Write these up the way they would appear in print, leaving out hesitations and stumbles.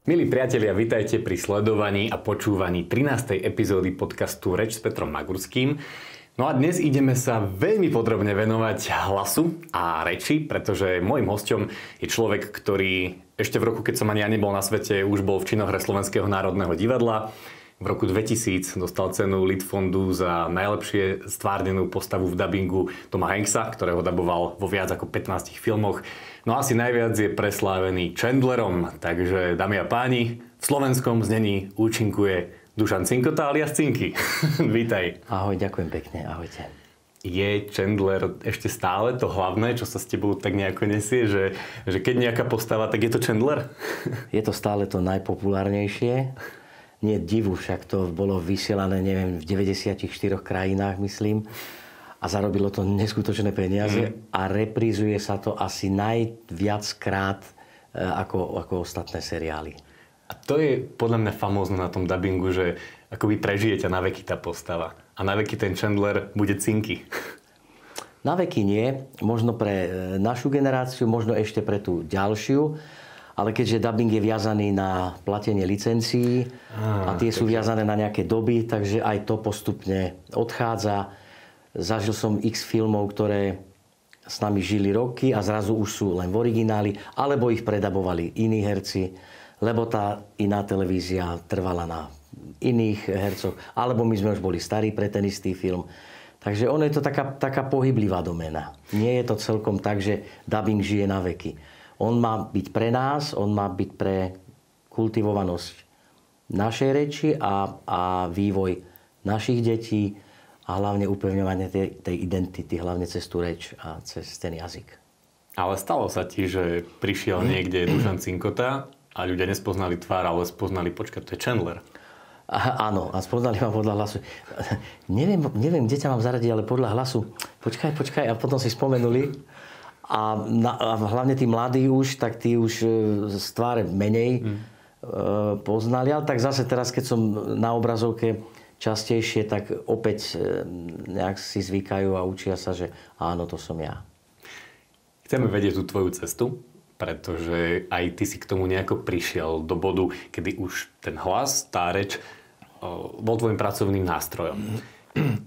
Milí priatelia, vitajte pri sledovaní a počúvaní 13. epizódy podcastu Reč s Petrom Magurským. No a dnes ideme sa veľmi podrobne venovať hlasu a reči, pretože môjim hosťom je človek, ktorý ešte v roku, keď som ani ja nebol na svete, už bol v činohre Slovenského národného divadla. V roku 2000 dostal cenu Litfondu za najlepšie stvárnenú postavu v dabingu Toma Hanksa, ktorého daboval vo viac ako 15 filmoch. No asi najviac je preslávený Chandlerom, takže dámy a páni, v slovenskom znení účinkuje Dušan Cinkota alias Cinky. Vítaj. Ahoj, ďakujem pekne, ahojte. Je Chandler ešte stále to hlavné, čo sa s tebou tak nejako nesie, že keď nejaká postava, tak je to Chandler? Je to stále to najpopulárnejšie. Nie divu, však to bolo vysielané, neviem, v 94 krajinách, myslím. A zarobilo to neskutočné peniaze a reprízuje sa to asi najviackrát ako ostatné seriály. A to je podľa mňa famózne na tom dabingu, že akoby prežije ťa na veky tá postava. A na veky ten Chandler bude Cinky. Na veky nie. Možno pre našu generáciu, možno ešte pre tú ďalšiu. Ale keďže dubbing je viazaný na platenie licencií a tie sú viazané na nejaké doby, takže aj to postupne odchádza. Zažil som x filmov, ktoré s nami žili roky a zrazu už sú len v origináli, alebo ich predabovali iní herci, lebo tá iná televízia trvala na iných hercoch, alebo my sme už boli starí pre ten istý film. Takže ono je to taká pohyblivá doména. Nie je to celkom tak, že dubbing žije na veky. On má byť pre nás, on má byť pre kultivovanosť našej reči a vývoj našich detí, a hlavne upevňovanie tej identity, hlavne cez tú reč a cez ten jazyk. Ale stalo sa ti, že prišiel niekde Dušan Cinkota a ľudia nespoznali tvár, ale spoznali, počkaj, to je Chandler. Áno, a spoznali ma podľa hlasu. Neviem, kde ťa mám zaradiť, ale podľa hlasu. Počkaj, a potom si spomenuli. A hlavne tí mladí už, tak tí už z tváre menej poznali. Ale tak zase teraz, keď som na obrazovke častejšie, tak opäť nejak si zvykajú a učia sa, že áno, to som ja. Chceme vedieť tú tvoju cestu, pretože aj ty si k tomu nejako prišiel do bodu, kedy už ten hlas, tá reč bol tvojim pracovným nástrojom.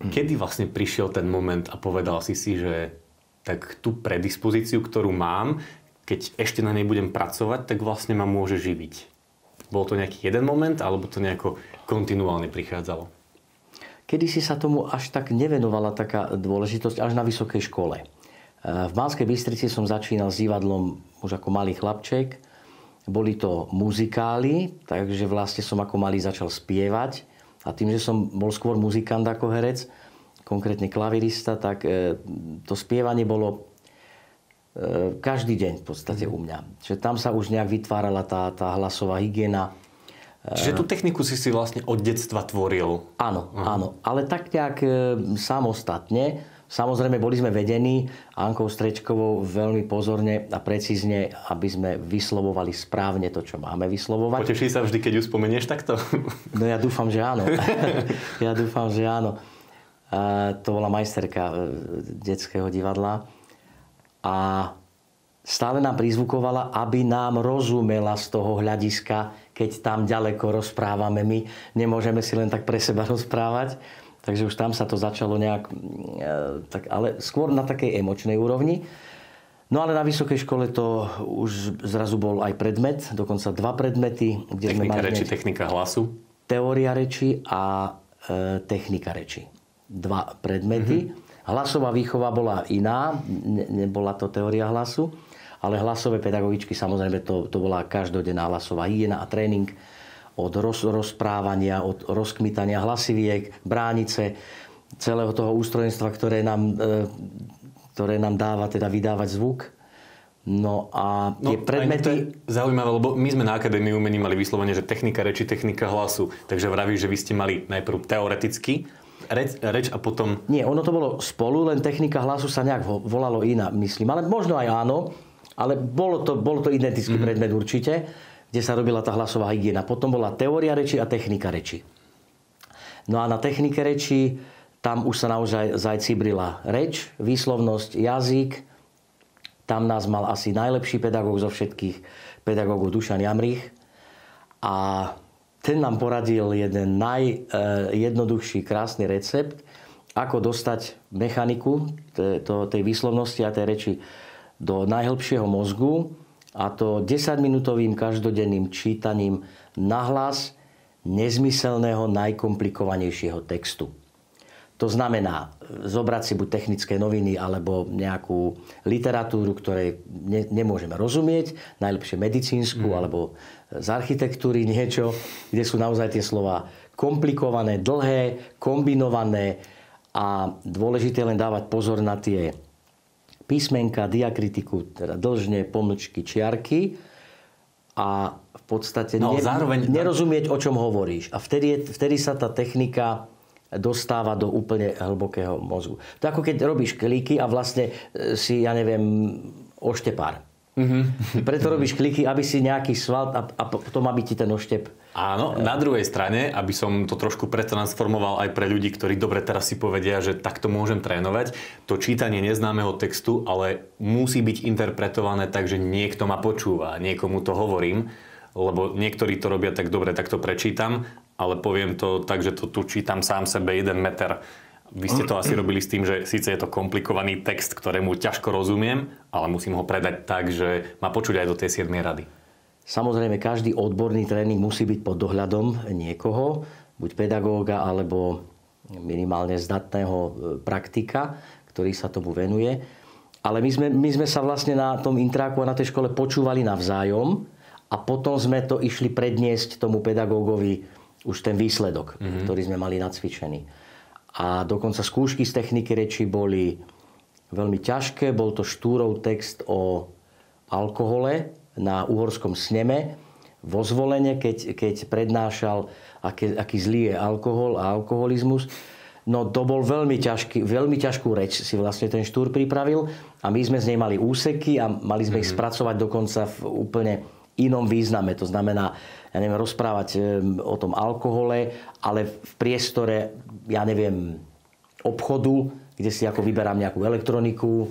Kedy vlastne prišiel ten moment a povedal si, že tak tú predispozíciu, ktorú mám, keď ešte na nej budem pracovať, tak vlastne ma môže živiť. Bol to nejaký jeden moment, alebo to nejako kontinuálne prichádzalo? Kedysi sa tomu až tak nevenovala taká dôležitosť, až na vysokej škole. V Banskej Bystrici som začínal s divadlom už ako malý chlapček. Boli to muzikály, takže vlastne som ako malý začal spievať. A tým, že som bol skôr muzikant ako herec, konkrétne klavirista, tak to spievanie bolo každý deň v podstate u mňa. Čiže tam sa už nejak vytvárala tá hlasová hygiena. Čiže tú techniku si vlastne od detstva tvoril. Áno, áno. Ale tak nejak samostatne. Samozrejme, boli sme vedení Ankou Strečkovou veľmi pozorne a precízne, aby sme vyslovovali správne to, čo máme vyslovovať. Poteší sa vždy, keď ju spomenieš takto? No ja dúfam, že áno. To bola majsterka detského divadla. A stále nám prizvukovala, aby nám rozumela z toho hľadiska, keď tam ďaleko rozprávame my. Nemôžeme si len tak pre seba rozprávať. Takže už tam sa to začalo nejak... ale skôr na takej emočnej úrovni. No ale na vysokej škole to už zrazu bol aj predmet. Dokonca 2 predmety. Kde technika reči, technika hlasu. Teória reči a technika reči. 2 predmety. Hlasová výchova bola iná. Nebola to teória hlasu. Ale hlasové pedagogičky, samozrejme, to bola každodenná hlasová hygiena a tréning od rozprávania, od rozkmitania hlasiviek, bránice, celého toho ústrojenstva, ktoré nám dáva teda vydávať zvuk. No a tie predmety... To je zaujímavé, lebo my sme na Akadémii umení mali vyslovene, že technika reči, technika hlasu. Takže vravíš, že vy ste mali najprv teoreticky reč a potom... Nie, ono to bolo spolu, len technika hlasu sa nejak volalo iná, myslím. Ale možno aj áno. Ale bolo to identický predmet určite, kde sa robila tá hlasová hygiena. Potom bola teória reči a technika reči. No a na technike reči tam už sa naozaj cibrila reč, výslovnosť, jazyk. Tam nás mal asi najlepší pedagóg zo všetkých pedagógov Dušan Jamrich. A ten nám poradil jeden najjednoduchší, krásny recept, ako dostať mechaniku tej výslovnosti a tej reči do najhlbšieho mozgu, a to 10-minútovým každodenným čítaním nahlas nezmyselného, najkomplikovanejšieho textu. To znamená zobrať si buď technické noviny alebo nejakú literatúru, ktorej nemôžeme rozumieť, najlepšie medicínsku alebo z architektúry niečo, kde sú naozaj tie slova komplikované, dlhé, kombinované a dôležité len dávať pozor na tie písmenka, diakritiku, teda dĺžne, pomlčky, čiarky a v podstate nerozumieť, o čom hovoríš. A vtedy sa tá technika dostáva do úplne hlbokého mozgu. To ako keď robíš kliky a vlastne si, oštepár. Preto robíš kliky, aby si nejaký sval a potom aby ti ten oštep... Áno, na druhej strane, aby som to trošku pretransformoval aj pre ľudí, ktorí dobre teraz si povedia, že takto môžem trénovať, to čítanie neznámeho textu, ale musí byť interpretované tak, že niekto ma počúva, niekomu to hovorím, lebo niektorí to robia tak dobre, tak to prečítam, ale poviem to tak, že to tu čítam sám sebe 1 meter. Vy ste to asi robili s tým, že síce je to komplikovaný text, ktorému ťažko rozumiem, ale musím ho predať tak, že ma počuť aj do tej 7. rady. Samozrejme, každý odborný tréning musí byť pod dohľadom niekoho, buď pedagóga, alebo minimálne zdatného praktika, ktorý sa tomu venuje. Ale my sme sa vlastne na tom intráku a na tej škole počúvali navzájom a potom sme to išli predniesť tomu pedagógovi už ten výsledok, ktorý sme mali nacvičený. A dokonca skúšky z techniky reči boli veľmi ťažké. Bol to Štúrov text o alkohole na uhorskom sneme vo Zvolene, keď prednášal, aký zlý je alkohol a alkoholizmus. No to bol veľmi ťažkú reč si vlastne ten Štúr pripravil a my sme z nej mali úseky a mali sme ich spracovať dokonca v úplne inom význame. To znamená, rozprávať o tom alkohole, ale v priestore, obchodu, kde si ako vyberám nejakú elektroniku.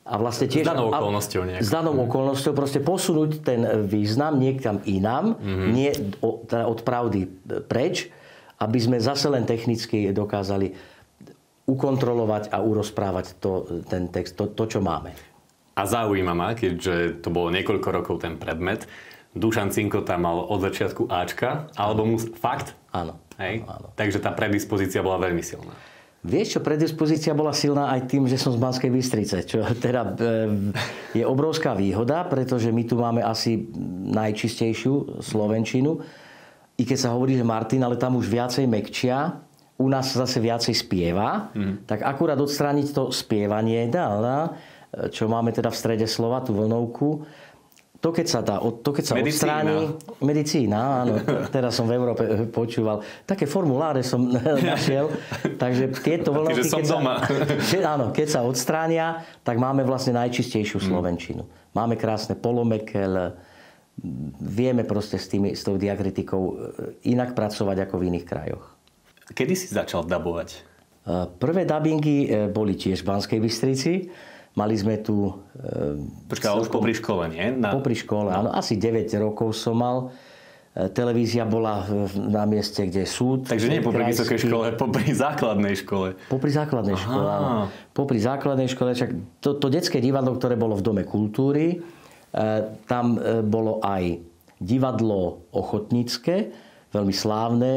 A vlastne tiež... S danou okolnosťou nejak. S danou okolnosťou proste posunúť ten význam niekam inám, nie od pravdy preč, aby sme zase len technicky dokázali ukontrolovať a urozprávať ten text, to, čo máme. A zaujíma ma, keďže to bolo niekoľko rokov ten predmet, Dušan Cinko tam mal od začiatku Ačka, alebo fakt? Áno. Hej? Áno. Takže tá predispozícia bola veľmi silná. Vieš čo, predispozícia bola silná aj tým, že som z Banskej Bystrice, čo teda je obrovská výhoda, pretože my tu máme asi najčistejšiu slovenčinu. I keď sa hovorí, že Martin, ale tam už viacej mekčia, u nás zase viacej spieva, tak akurát odstrániť to spievanie, čo máme teda v strede slova, tú vlnovku, to keď sa odstráni... Medicína, áno. Teraz som v Európe počúval. Také formuláre som našiel. Takže tieto vlnovky... Keď sa odstránia, tak máme vlastne najčistejšiu slovenčinu. Máme krásne polomekel, vieme proste s tou diakritikou inak pracovať ako v iných krajoch. Kedy si začal dabovať? Prvé dabingy boli tiež v Banskej Bystrici. Mali sme tu... Počkaj, už popri škole, nie? Popri škole, áno. Asi 9 rokov som mal. Televízia bola na mieste, kde je súd. Takže nie popri vysokej škole, popri základnej škole. Popri základnej škole, áno. Popri základnej škole. To detské divadlo, ktoré bolo v Dome kultúry, tam bolo aj divadlo ochotnícke, veľmi slávne.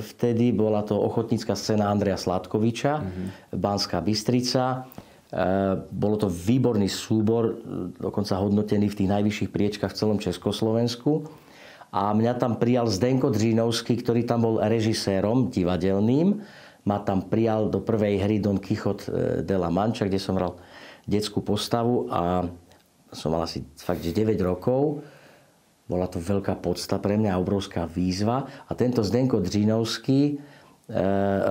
Vtedy bola to ochotnícka scéna Andreja Sládkoviča, Banská Bystrica. Bolo to výborný súbor, dokonca hodnotený v tých najvyšších priečkách v celom Československu. A mňa tam prijal Zdenko Dřínovský, ktorý tam bol režisérom divadelným. Ma tam prijal do prvej hry Don Quixote de la Mancha, kde som hral detskú postavu a som mal asi fakt 9 rokov. Bola to veľká podsta pre mňa, obrovská výzva. A tento Zdenko Dřínovský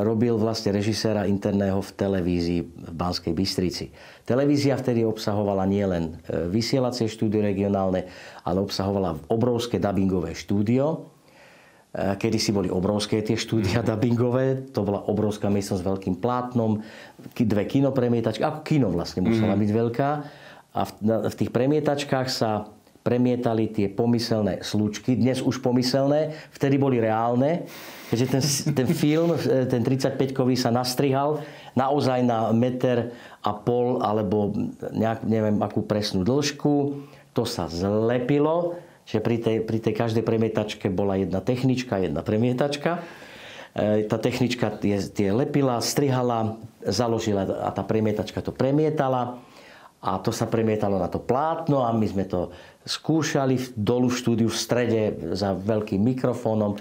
robil vlastne režiséra interného v televízii v Banskej Bystrici. Televízia vtedy obsahovala nielen vysielacie štúdio regionálne, ale obsahovala obrovské dabingové štúdio. Kedysi boli obrovské tie štúdia dabingové, to bola obrovská miestnosť s veľkým plátnom, 2 kinopremietačky, ako kino vlastne musela byť veľká. A v tých premietačkách sa premietali tie pomyselné slučky, dnes už pomyselné, vtedy boli reálne, keďže ten film, ten 35-kový sa nastrihal naozaj na 1,5 metra alebo neviem akú presnú dĺžku. To sa zlepilo, že pri tej každej premietačke bola jedna technička, jedna premietačka. Tá technička tie lepila, strihala, založila a tá premietačka to premietala. A to sa premietalo na to plátno a my sme to skúšali dolu v štúdiu v strede za veľkým mikrofónom.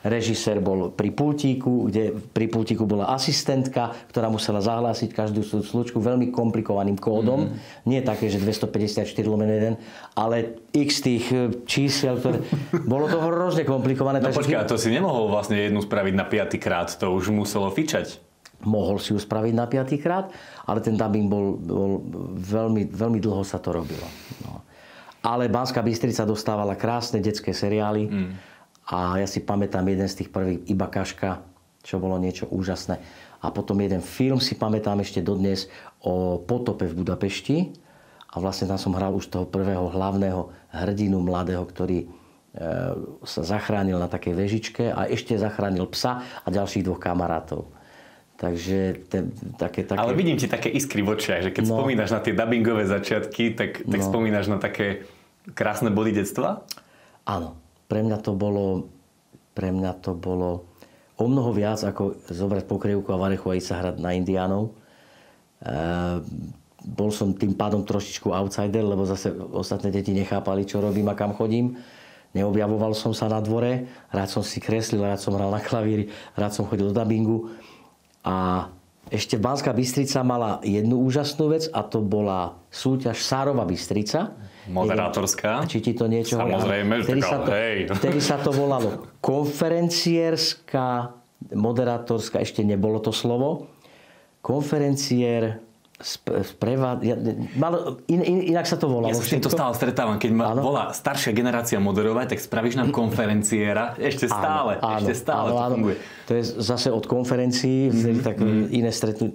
Režisér bol pri pultíku, kde pri pultíku bola asistentka, ktorá musela zahlásiť každú slučku veľmi komplikovaným kódom. Nie také, že 254/1, ale x tých čísel, ktoré... Bolo to hrozne komplikované. No počkaj, to si nemohol vlastne jednu spraviť na 5. krát, to už muselo fičať. Mohol si ju spraviť na 5. krát, ale ten dubbing bol veľmi, veľmi dlho sa to robilo. No. Ale Banská Bystrica dostávala krásne detské seriály. A ja si pamätám jeden z tých prvých Iba Kaška, čo bolo niečo úžasné. A potom jeden film si pamätám ešte dodnes o potope v Budapešti. A vlastne tam som hral už toho prvého hlavného hrdinu mladého, ktorý sa zachránil na takej vežičke a ešte zachránil psa a ďalších 2 kamarátov. Takže také... Ale vidím ti také iskry v očiach, že keď spomínaš na tie dubbingové začiatky, tak spomínaš na také krásne body detstva? Áno. Pre mňa to bolo o mnoho viac, ako zobrať pokrývku a varechu a ísť sa hrať na Indiánov. Bol som tým pádom trošičku outsider, lebo zase ostatné deti nechápali, čo robím a kam chodím. Neobjavoval som sa na dvore, rád som si kreslil, rád som hral na klavíri, rád som chodil do dabingu. A ešte Banská Bystrica mala jednu úžasnú vec a to bola súťaž Sárova Bystrica. Moderátorská. Či ti to niečo... Samozrejme, vtedy sa to volalo konferencierská, moderátorská, ešte nebolo to slovo. Konferenciér, inak sa to volalo. Ja sa s týmto stále stretávam. Keď ma volá staršia generácia moderovať, tak spravíš nám konferenciéra. Ešte stále to funguje. To je zase od konferencií, tak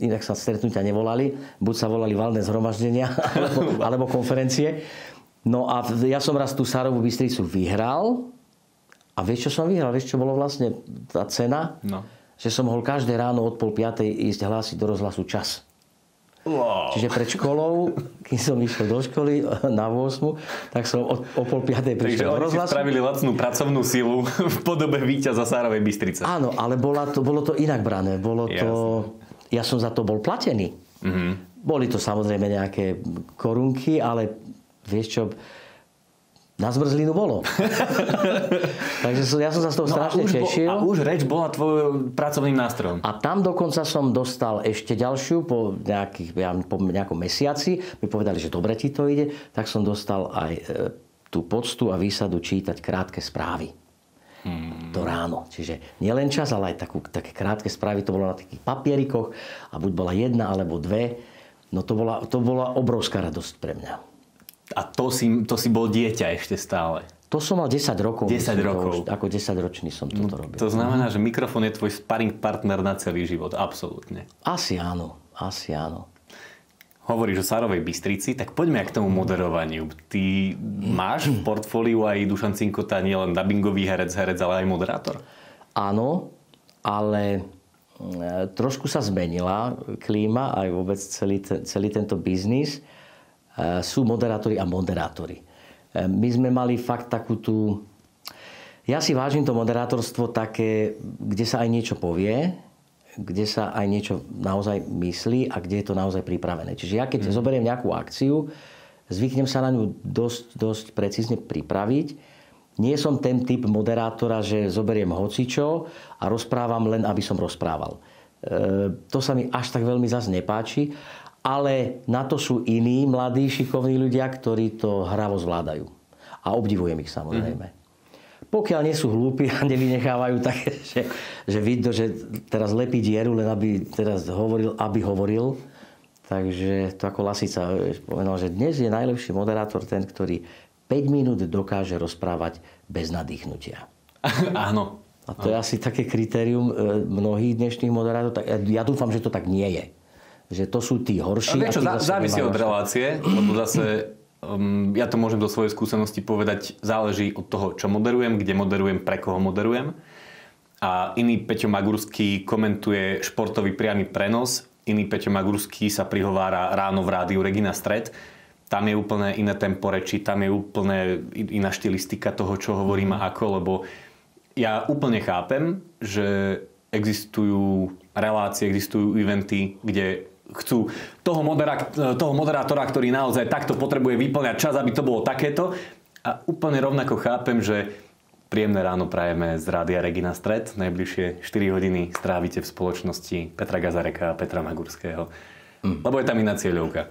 inak sa stretnutia nevolali. Buď sa volali valné zhromaždenia, alebo konferencie. No a ja som raz tú Sárovú Bystricu vyhral. A vieš, čo som vyhral? Vieš, čo bolo vlastne tá cena? No. Že som mohol každé ráno od 4:30 ísť hlásiť do rozhlasu čas. Wow. Čiže pred školou, keď som išiel do školy na 8, tak som o 4:30 prišiel do rozhlasu. Takže spravili lacnú pracovnú silu v podobe víťaza Sárovej Bystrice. Áno, ale bolo to inak brané. Ja som za to bol platený. Boli to samozrejme nejaké korunky, ale vieš čo, na zmrzlinu bolo. Takže ja som sa z toho strašne tešil. A už reč bola tvojim pracovným nástrojom. A tam dokonca som dostal ešte ďalšiu po nejakom mesiaci. Mi povedali, že dobre ti to ide. Tak som dostal aj tú poctu a výsadu čítať krátke správy. To ráno. Čiže nielen čas, ale aj také krátke správy. To bolo na takých papierikoch a buď bola 1 alebo 2. No to bola obrovská radosť pre mňa. A to si bol dieťa ešte stále. To som mal 10 rokov. 10 rokov. Ako 10-ročný som toto robil. To znamená, že mikrofón je tvoj sparring partner na celý život. Absolútne. Asi áno. Hovoríš o Sárovej Bystrici, tak poďme aj k tomu moderovaniu. Ty máš v portfóliu aj Dušan Cinkota nielen dubbingový herec, ale aj moderátor? Áno, ale trošku sa zmenila klíma, aj vôbec celý tento biznis. Sú moderátori a moderátori. My sme mali fakt takú tú... Ja si vážim to moderátorstvo také, kde sa aj niečo povie, kde sa aj niečo naozaj myslí a kde je to naozaj pripravené. Čiže ja keď zoberiem nejakú akciu, zvyknem sa na ňu dosť precízne pripraviť. Nie som ten typ moderátora, že zoberiem hocičo a rozprávam len, aby som rozprával. To sa mi až tak veľmi zase nepáči. Ale na to sú iní mladí, šikovní ľudia, ktorí to hravo zvládajú. A obdivujem ich samozrejme. Pokiaľ nie sú hlúpi a nevynechávajú také, že vidno, že teraz lepí dieru, len aby teraz hovoril. Takže to ako Lasica povedal, že dnes je najlepší moderátor ten, ktorý 5 minút dokáže rozprávať bez nadýchnutia. Áno. A to je asi také kritérium mnohých dnešných moderátorov. Ja dúfam, že to tak nie je. Že to sú tí horší. Ale závisí od relácie, lebo zase Ja to môžem do svojej skúsenosti povedať, záleží od toho, čo moderujem, kde moderujem, pre koho moderujem. A iný Peťo Magurský komentuje športový priamy prenos, iný Peťo Magurský sa prihovára ráno v rádiu Regina Stred. Tam je úplne iné tempo reči, tam je úplne iná štilistika toho, čo hovorím a ako, lebo ja úplne chápem, že existujú relácie, existujú eventy, kde chcú toho moderátora, ktorý naozaj takto potrebuje vyplňať čas, aby to bolo takéto. A úplne rovnako chápem, že príjemné ráno prajeme z rádia Regina Stred. Najbližšie 4 hodiny strávite v spoločnosti Petra Gazareka a Petra Magurského. Lebo je tam iná cieľovka.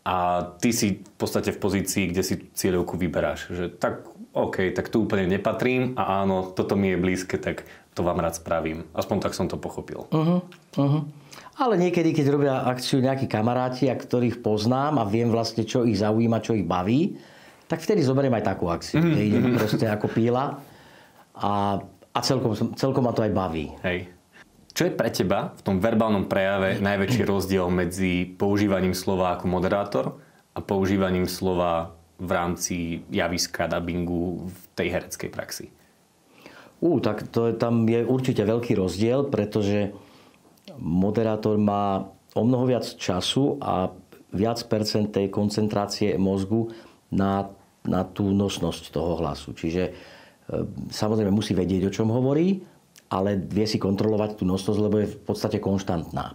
A ty si v podstate v pozícii, kde si cieľovku vyberáš. Že tak, OK, tak tu úplne nepatrím a áno, toto mi je blízke, tak to vám rád spravím. Aspoň tak som to pochopil. Ale niekedy, keď robia akciu nejakí kamaráti, a ktorých poznám a viem vlastne, čo ich zaujíma, čo ich baví, tak vtedy zoberiem aj takú akciu. Kde idem proste ako píla a celkom ma to aj baví. Hej. Čo je pre teba v tom verbálnom prejave najväčší rozdiel medzi používaním slova ako moderátor a používaním slova v rámci javiska, dabingu v tej hereckej praxi? Tak tam je určite veľký rozdiel, pretože moderátor má o mnoho viac času a viac percent tej koncentrácie mozgu na tú nosnosť toho hlasu. Čiže samozrejme musí vedieť, o čom hovorí, ale vie si kontrolovať tú nosnosť, lebo je v podstate konštantná.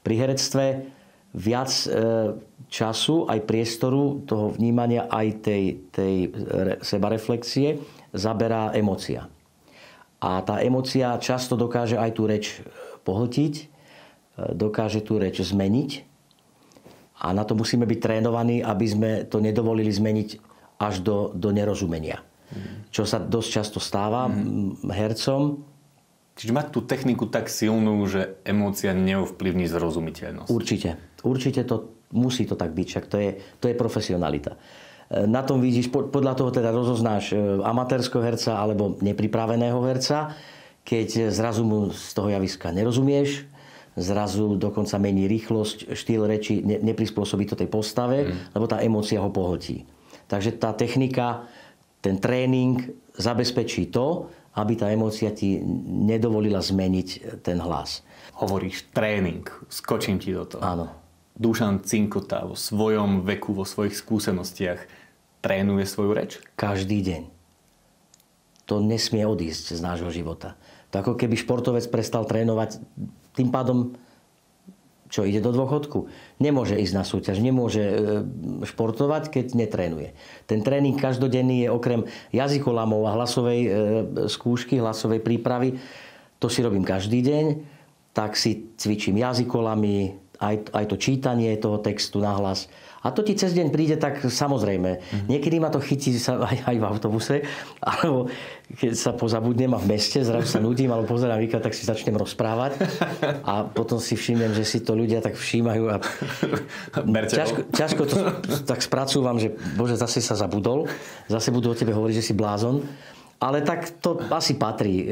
Pri herectve viac času, aj priestoru toho vnímania, aj tej sebareflexie zaberá emócia. A tá emócia často dokáže aj tú reč pohltiť, dokáže tú reč zmeniť a na to musíme byť trénovaní, aby sme to nedovolili zmeniť až do nerozumenia. Čo sa dosť často stáva hercom. Čiže mať tú techniku tak silnú, že emócia neovplyvní zrozumiteľnosť. Určite musí to tak byť, však to je profesionalita. Na tom vidíš, podľa toho teda rozoznáš amatérského herca alebo nepripraveného herca, keď zrazu mu z toho javiska nerozumieš, zrazu dokonca mení rýchlosť, štýl reči, neprispôsobí to tej postave, lebo tá emócia ho pohltí. Takže tá technika, ten tréning zabezpečí to, aby tá emócia ti nedovolila zmeniť ten hlas. Hovoríš tréning, skočím ti do toho. Áno. Dušan Cinkota vo svojom veku, vo svojich skúsenostiach trénuje svoju reč? Každý deň. To nesmie odísť z nášho života. To ako keby športovec prestal trénovať, tým pádom čo, ide do dôchodku? Nemôže ísť na súťaž, nemôže športovať, keď netrénuje. Ten tréning každodenný je okrem jazykolamov a hlasovej skúšky, hlasovej prípravy, to si robím každý deň, tak si cvičím jazykolami, aj to čítanie toho textu nahlas. A to ti cez deň príde tak samozrejme. Niekedy ma to chytí aj v autobuse, alebo keď sa pozabudnem a v meste, zrazu sa nudím, alebo pozerám výklad, tak si začnem rozprávať. A potom si všimnem, že si to ľudia tak všímajú. A ťažko to tak spracúvam, že bože, zase sa zabudol. Zase budú o tebe hovoriť, že si blázon. Ale tak to asi patrí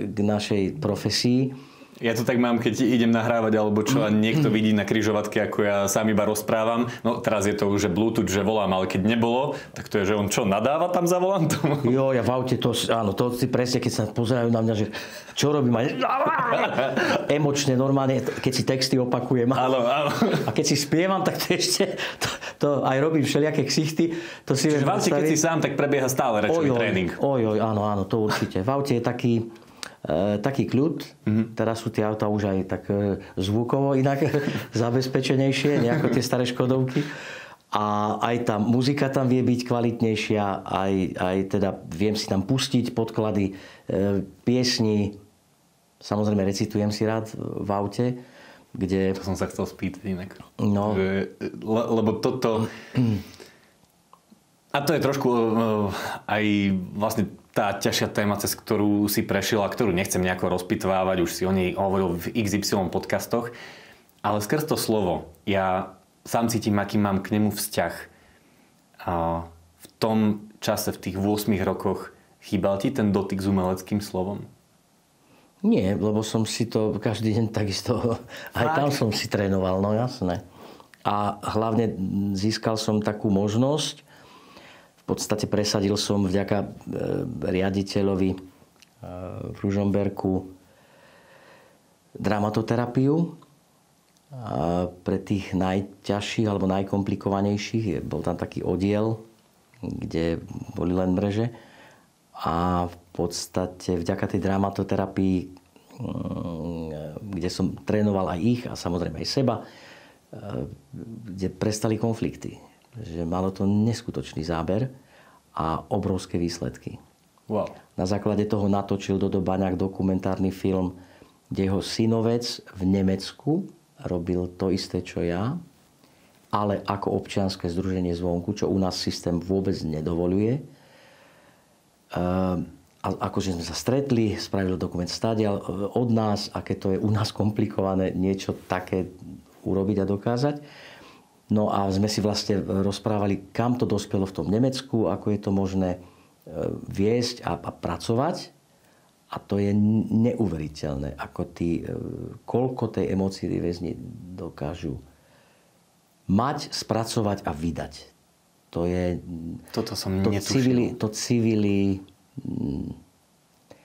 k našej profesii. Ja to tak mám, keď idem nahrávať alebo čo a niekto vidí na križovatke, ako ja sám iba rozprávam. No teraz je to už, že Bluetooth, že volám, ale keď nebolo, tak to je, že on čo, nadáva tam za volantom? Jo, ja v aute to si presne, keď sa pozerajú na mňa, že čo robím? Emočne, normálne, keď si texty opakujem. Áno. A keď si spievam, tak to ešte, to aj robím všelijaké ksichty. To si čiže v aute, keď si sám, tak prebieha stále rečový tréning. Áno, to určite. V aute je taký kľud. Teraz sú tie autá už aj tak zvukovo inak zabezpečenejšie, nejako tie staré Škodovky. A aj tá muzika tam vie byť kvalitnejšia, aj teda viem si tam pustiť podklady, piesni. Samozrejme recitujem si rád v aute, kde... To som sa chcel spýtať inak. No. Lebo toto... A to je trošku aj vlastne tá ťažšia téma, cez ktorú si prešiel a ktorú nechcem nejako rozpitvávať, už si o nej hovoril v XY podcastoch, ale skrz to slovo, ja sám cítim, aký mám k nemu vzťah. A v tom čase, v tých 8 rokoch, chýbal ti ten dotyk s umeleckým slovom? Nie, lebo som si to každý deň takisto, aj tam som si trénoval, no jasné. A hlavne získal som takú možnosť, v podstate presadil som vďaka riaditeľovi v Ružomberku dramatoterapiu. A pre tých najťažších alebo najkomplikovanejších bol tam taký oddiel, kde boli len mreže. A v podstate vďaka tej dramatoterapii, kde som trénoval aj ich a samozrejme aj seba, kde prestali konflikty. Že malo to neskutočný záber a obrovské výsledky. Wow. Na základe toho natočil Dodo Baňák dokumentárny film, kde jeho synovec v Nemecku robil to isté, čo ja, ale ako občianske združenie zvonku, čo u nás systém vôbec nedovoľuje. A akože sme sa stretli, spravili dokument stadiaľ od nás, aké to je u nás komplikované niečo také urobiť a dokázať. No a sme si vlastne rozprávali, kam to dospelo v tom Nemecku, ako je to možné viesť a pracovať. A to je neuveriteľné, koľko tej emócie väzni dokážu mať, spracovať a vydať. To je... Toto som netušil.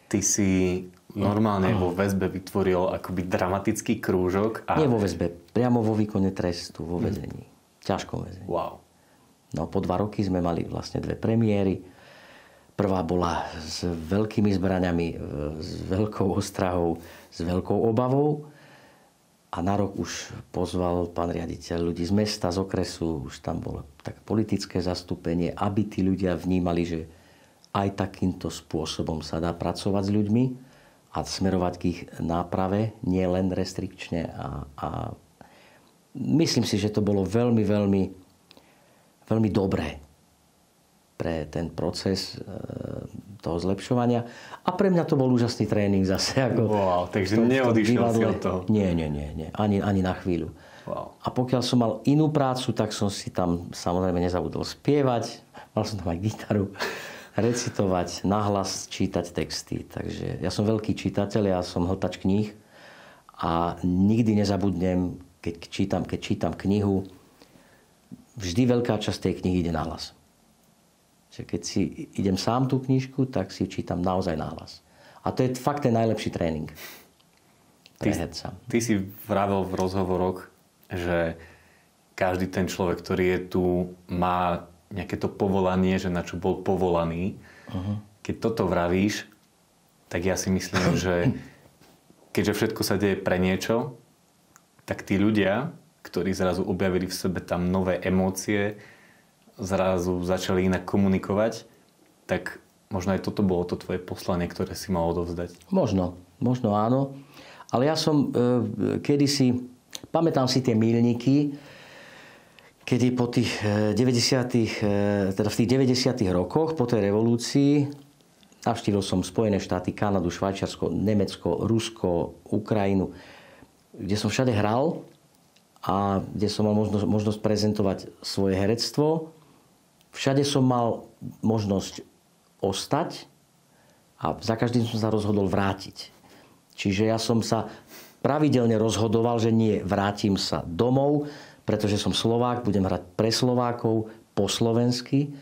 Ty si normálne vo väzbe vytvoril akoby dramatický krúžok. Nie vo väzbe, priamo vo výkone trestu, vo väzení. Ťažkom väzení. Wow. No po 2 roky sme mali vlastne 2 premiéry. Prvá bola s veľkými zbraňami, s veľkou ostrahou, s veľkou obavou. A na rok už pozval pán riaditeľ ľudí z mesta, z okresu. Už tam bolo také politické zastúpenie, aby tí ľudia vnímali, že aj takýmto spôsobom sa dá pracovať s ľuďmi a smerovať k ich náprave, nie len restrikčne. A myslím si, že to bolo veľmi, veľmi, veľmi dobré pre ten proces toho zlepšovania. A pre mňa to bol úžasný tréning zase. Wow, takže neodišiel si od toho. Nie. Ani na chvíľu. Wow. A pokiaľ som mal inú prácu, tak som si tam samozrejme nezabudol spievať. Mal som tam aj gitaru. Recitovať, nahlas čítať texty. Takže ja som veľký čitateľ, ja som hltač kníh. A nikdy nezabudnem, keď čítam knihu, vždy veľká časť tej knihy ide nahlas. Keď si idem sám tú knižku, tak si čítam naozaj nahlas. A to je fakt ten najlepší tréning pre herca. Ty si vravel v rozhovoroch, že každý ten človek, ktorý je tu, má nejaké to povolanie, že na čo bol povolaný. Uh-huh. Keď toto vravíš, tak ja si myslím, že keďže všetko sa deje pre niečo, tak tí ľudia, ktorí zrazu objavili v sebe tam nové emócie, zrazu začali inak komunikovať, tak možno aj toto bolo to tvoje poslanie, ktoré si mal odovzdať. Možno áno. Ale ja som kedysi, pamätám si tie míľniky, kedy po tých 90. teda v tých 90. rokoch, po tej revolúcii, navštívil som Spojené štáty, Kanadu, Švajčiarsko, Nemecko, Rusko, Ukrajinu, kde som všade hral a kde som mal možnosť prezentovať svoje herectvo. Všade som mal možnosť ostať a za každým som sa rozhodol vrátiť. Čiže ja som sa pravidelne rozhodoval, že nie, vrátim sa domov, pretože som Slovák, budem hrať pre Slovákov, po slovensky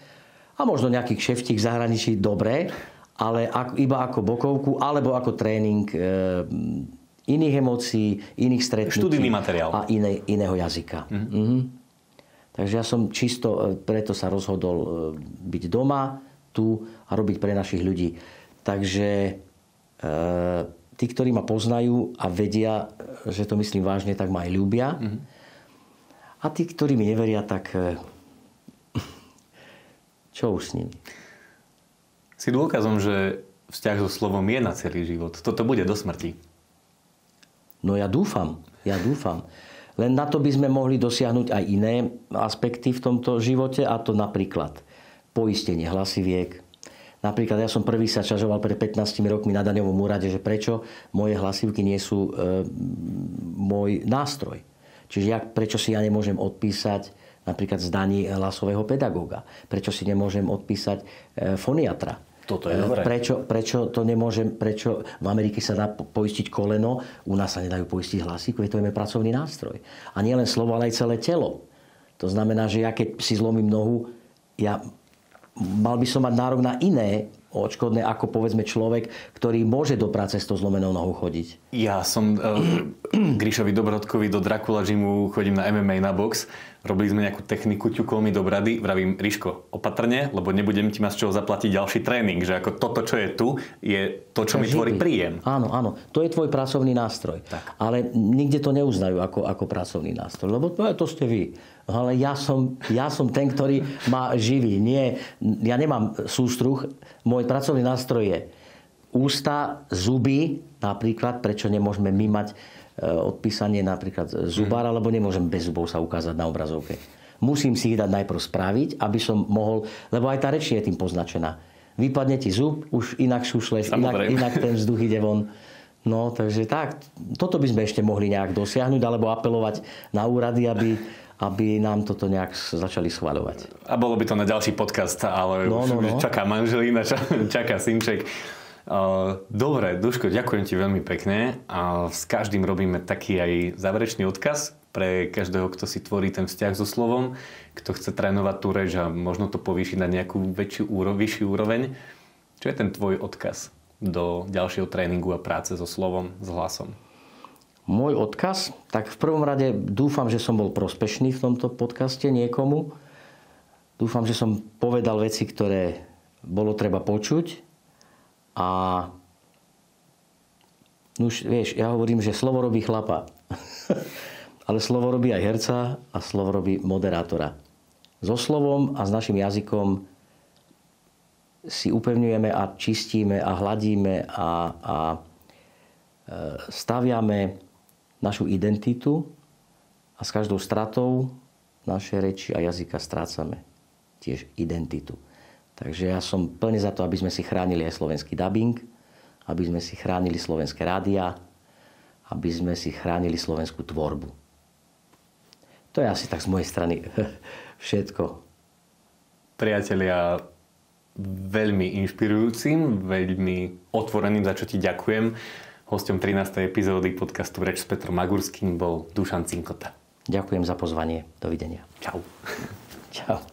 a možno nejaký kšeftík v zahraničí, dobre, ale iba ako bokovku alebo ako tréning iných emócií, iných stretnutí. Študijný materiál. A iného jazyka. Takže ja som čisto preto sa rozhodol byť doma, tu a robiť pre našich ľudí. Takže tí, ktorí ma poznajú a vedia, že to myslím vážne, tak ma aj ľúbia. A tí, ktorí mi neveria, tak čo už s nimi? Si dôkazom, že vzťah so slovom je na celý život. Toto bude do smrti. No ja dúfam. Len na to by sme mohli dosiahnuť aj iné aspekty v tomto živote, a to napríklad poistenie hlasiviek. Napríklad ja som prvý sa čažoval pred 15 rokmi na daňovom úrade, že prečo moje hlasivky nie sú môj nástroj. Čiže prečo si ja nemôžem odpísať napríklad z daní hlasového pedagóga? Prečo si nemôžem odpísať foniatra? Toto je dobré. Prečo to nemôžem, prečo v Amerike sa dá poistiť koleno, u nás sa nedajú poistiť hlasíky, to je pracovný nástroj. A nie len slovo, ale aj celé telo. To znamená, že ja keď si zlomím nohu, ja mal by som mať nárok na iné odškodné ako povedzme človek, ktorý môže do práce s tou zlomenou nohou chodiť. Ja som Gríšovi Dobrodkovi do Dracula Gymu chodím na MMA, na box. Robili sme nejakú techniku, ťukol mi do brady. Vravím, Ríško, opatrne, lebo nebudem ti mať z čoho zaplatiť ďalší tréning. Že ako toto, čo je tu, je to, čo mi tvorí príjem. Áno, áno. To je tvoj pracovný nástroj. Tak. Ale nikde to neuznajú ako pracovný nástroj. Lebo to ste vy. Ale ja som ten, ktorý ma živí. Nie, ja nemám sústruh. Môj pracovný nástroj je ústa, zuby, napríklad, prečo nemôžeme my mať odpísanie napríklad zubára, lebo nemôžem bez zubov sa ukázať na obrazovke. Musím si ich dať najprv spraviť, aby som mohol, lebo aj tá reč je tým poznačená. Vypadne ti zub, už inak šušleš, inak ten vzduch ide von. No, takže tak, toto by sme ešte mohli nejak dosiahnuť, alebo apelovať na úrady, aby nám toto nejak začali schvaľovať. A bolo by to na ďalší podcast, ale už čaká manželína, čaká synček. Dobre, Duško, ďakujem ti veľmi pekne. S každým robíme taký aj záverečný odkaz pre každého, kto si tvorí ten vzťah so slovom, kto chce trénovať tú reč a možno to povýšiť na nejakú vyššiu úroveň. Čo je ten tvoj odkaz do ďalšieho tréningu a práce so slovom, s hlasom? Môj odkaz? Tak v prvom rade dúfam, že som bol prospešný v tomto podcaste niekomu. Dúfam, že som povedal veci, ktoré bolo treba počuť. A už vieš, ja hovorím, že slovo robí chlapa. Ale slovo robí aj herca a slovo robí moderátora. So slovom a s našim jazykom si upevňujeme a čistíme a hladíme a staviame našu identitu a s každou stratou našej reči a jazyka strácame tiež identitu. Takže ja som plne za to, aby sme si chránili aj slovenský dabing, aby sme si chránili slovenské rádia, aby sme si chránili slovenskú tvorbu. To je asi tak z mojej strany všetko. Priatelia, veľmi inšpirujúcim, veľmi otvoreným, za čo ti ďakujem. Hosťom 13. epizódy podcastu Reč s Petrom Magurským bol Dušan Cinkota. Ďakujem za pozvanie. Dovidenia. Čau. Čau.